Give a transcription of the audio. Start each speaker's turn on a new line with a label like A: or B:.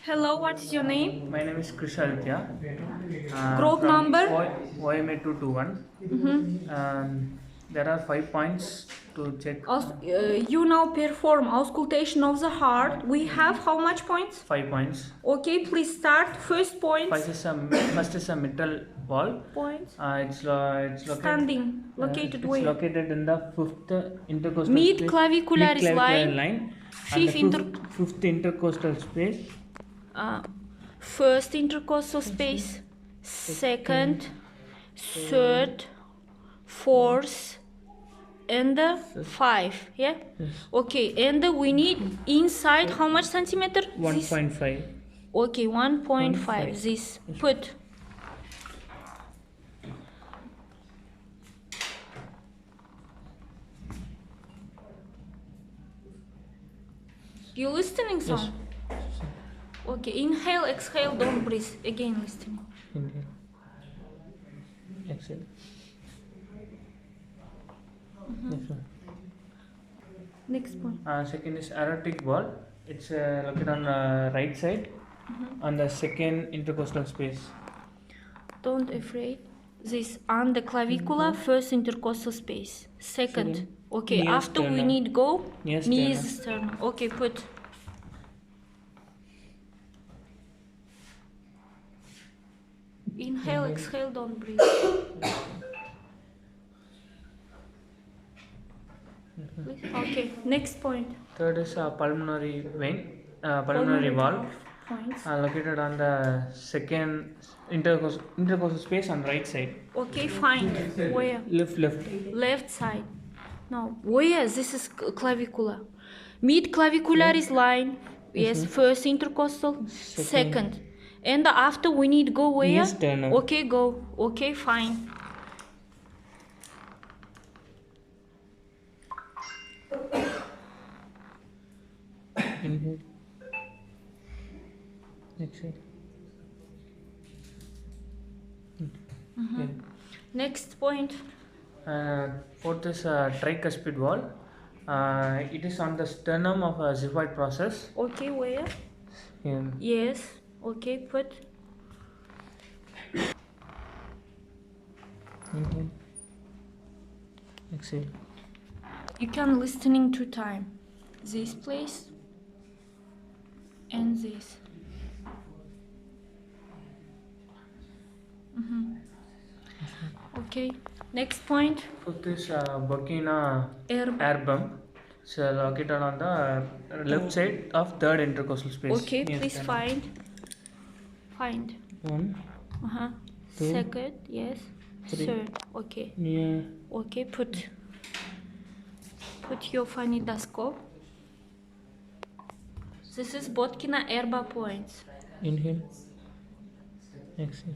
A: Hello, what is your name?
B: My name is Krish Aditya.
A: Group number?
B: OMA 221. There are 5 points to check.
A: You now perform auscultation of the heart. We have how much points?
B: 5 points.
A: Okay, please start. First point.
B: First is a mitral valve.
A: Points.
B: It's located.
A: Standing. Located
B: it's
A: where?
B: located in the fifth intercostal
A: Mid
B: space.
A: clavicularis line.
B: And the fifth intercostal space.
A: First intercostal space. Second, third, fourth, and 5. Yeah.
B: Yes.
A: Okay, and we need inside how much centimeter?
B: 1.5.
A: Okay, 1.5. This put. You listening, son?
B: Yes.
A: Okay, inhale, exhale, don't breathe. Again, listening.
B: Inhale. Exhale. Yes, sir.
A: Next point.
B: Second is aortic valve. It's located on the right side on the second intercostal space.
A: Don't afraid. This on the clavicula, first intercostal space. Second. Okay,
B: Near
A: after we
B: sternum.
A: need go.
B: Near
A: Knees, sternum. Okay, put. Inhale, exhale, don't breathe. Please. Okay, next point.
B: Third is pulmonary vein, pulmonary valve,
A: Points.
B: located on the second intercostal space on right side.
A: Okay, fine. Where?
B: Left.
A: Left side. No, where? This is clavicula. Mid clavicularis line. Yes, first intercostal. Second. And after we need go where?
B: Near sternum.
A: Okay, go. Okay, fine.
B: Inhale. Exhale.
A: Next point.
B: Fourth is tricuspid valve. It is on the sternum of a xiphoid process.
A: Okay, where? Yes. Okay, put.
B: Inhale. Exhale.
A: You can listening to time. This place and this. Okay. Next point.
B: Fifth is Burkina air bump. It's located on the left side of third intercostal space.
A: Okay,
B: near
A: please
B: sternum.
A: find.
B: 1, Two.
A: Second, yes.
B: Three.
A: Third. Okay.
B: near.
A: Okay, put your phonidoscope. This is Botkina Erba points.
B: Inhale. Exhale.